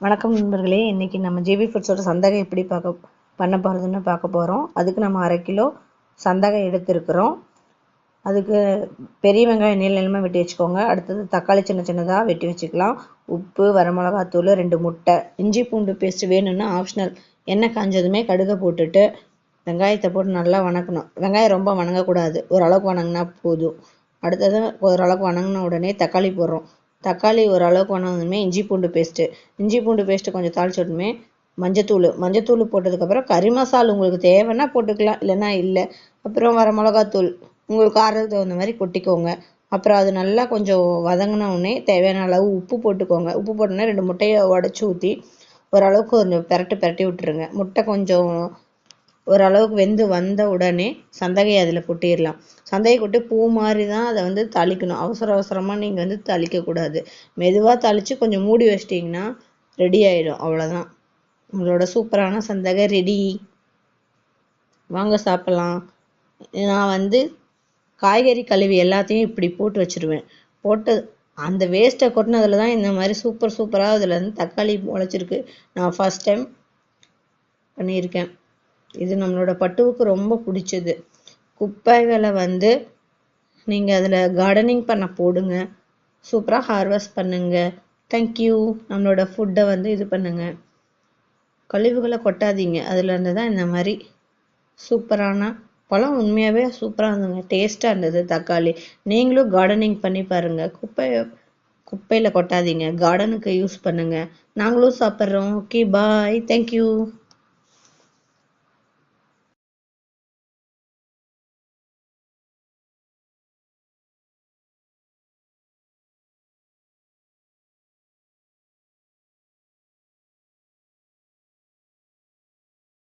வணக்கம் நண்பர்களே, இன்னைக்கு நம்ம ஜிபி ஃபுட்ஸோட சந்தகை எப்படி பண்ண போகிறதுன்னு பார்க்க போகிறோம். அதுக்கு நம்ம 1/2 கிலோ சந்தகை எடுத்துருக்குறோம். அதுக்கு பெரிய வெங்காயம் நீள நீளமாக வெட்டி வச்சுக்கோங்க. அடுத்தது தக்காளி சின்ன சின்னதாக வெட்டி வச்சுக்கலாம். உப்பு, வரமிளகாத்தூள், 2 முட்டை, இஞ்சி பூண்டு பேஸ்ட் வேணும்னா ஆப்ஷனல். எண்ணெய் காஞ்சதுமே கடுகை போட்டுட்டு வெங்காயத்தை போட்டு நல்லா வணக்கணும். வெங்காயம் ரொம்ப வணங்கக்கூடாது, ஓரளவுக்கு வணங்கினா போதும். அடுத்தது ஓரளவுக்கு வணங்கின உடனே தக்காளி போடுறோம். தக்காளி ஓரளவுக்கு வணங்கினதுமே இஞ்சி பூண்டு பேஸ்ட்டு கொஞ்சம் தாளிச்சோடனே மஞ்சத்தூள் போட்டதுக்கப்புறம் கறி மசாலா உங்களுக்கு தேவைன்னா போட்டுக்கலாம், இல்லைன்னா இல்லை. அப்புறம் வர மிளகாத்தூள் உங்களுக்கு காரத்துக்கு தகுந்த மாதிரி கொட்டிக்கோங்க. அப்புறம் அது நல்லா கொஞ்சம் வதங்கின உடனே தேவையான அளவு உப்பு போட்டுக்கோங்க. உப்பு போட்டோன்னே 2 முட்டையை உடச்சி ஊற்றி ஓரளவுக்கு கொஞ்சம் பிரட்டி விட்டுருங்க. முட்டை கொஞ்சம் ஓரளவுக்கு வெந்து வந்த உடனே சந்தகையை அதில் கொட்டிடலாம். சந்தகை கொட்டி பூ மாதிரி தான் அதை தாளிக்கணும். அவசரமாக நீங்கள் தாளிக்கக்கூடாது. மெதுவாக தாளித்து கொஞ்சம் மூடி வச்சிட்டிங்கன்னா ரெடி ஆகிடும். அவ்வளோதான், உங்களோட சூப்பரான சந்தகை ரெடி. வாங்க சாப்பிட்லாம். நான் காய்கறி கழுவி எல்லாத்தையும் இப்படி போட்டு வச்சுருவேன். போட்டு அந்த வேஸ்ட்டை கொட்டினதில் தான் இந்த மாதிரி சூப்பராக அதில் தக்காளி முளைச்சிருக்கு. நான் ஃபர்ஸ்ட் டைம் பண்ணியிருக்கேன். இது நம்மளோட பட்டுவுக்கு ரொம்ப பிடிச்சது. குப்பைகளை நீங்கள் அதில் கார்டனிங் பண்ண போடுங்க. சூப்பராக ஹார்வெஸ்ட் பண்ணுங்க. தேங்க்யூ. நம்மளோட ஃபுட்டை இது பண்ணுங்க. கழிவுகளை கொட்டாதீங்க. அதுலேருந்து தான் இந்த மாதிரி சூப்பரான பழம். உண்மையாகவே சூப்பராக இருந்ததுங்க, டேஸ்ட்டாக இருந்தது தக்காளி. நீங்களும் கார்டனிங் பண்ணி பாருங்கள். குப்பையில் கொட்டாதீங்க, கார்டனுக்கு யூஸ் பண்ணுங்கள். நாங்களும் சாப்பிட்றோம். ஓகே, பாய், தேங்க்யூ.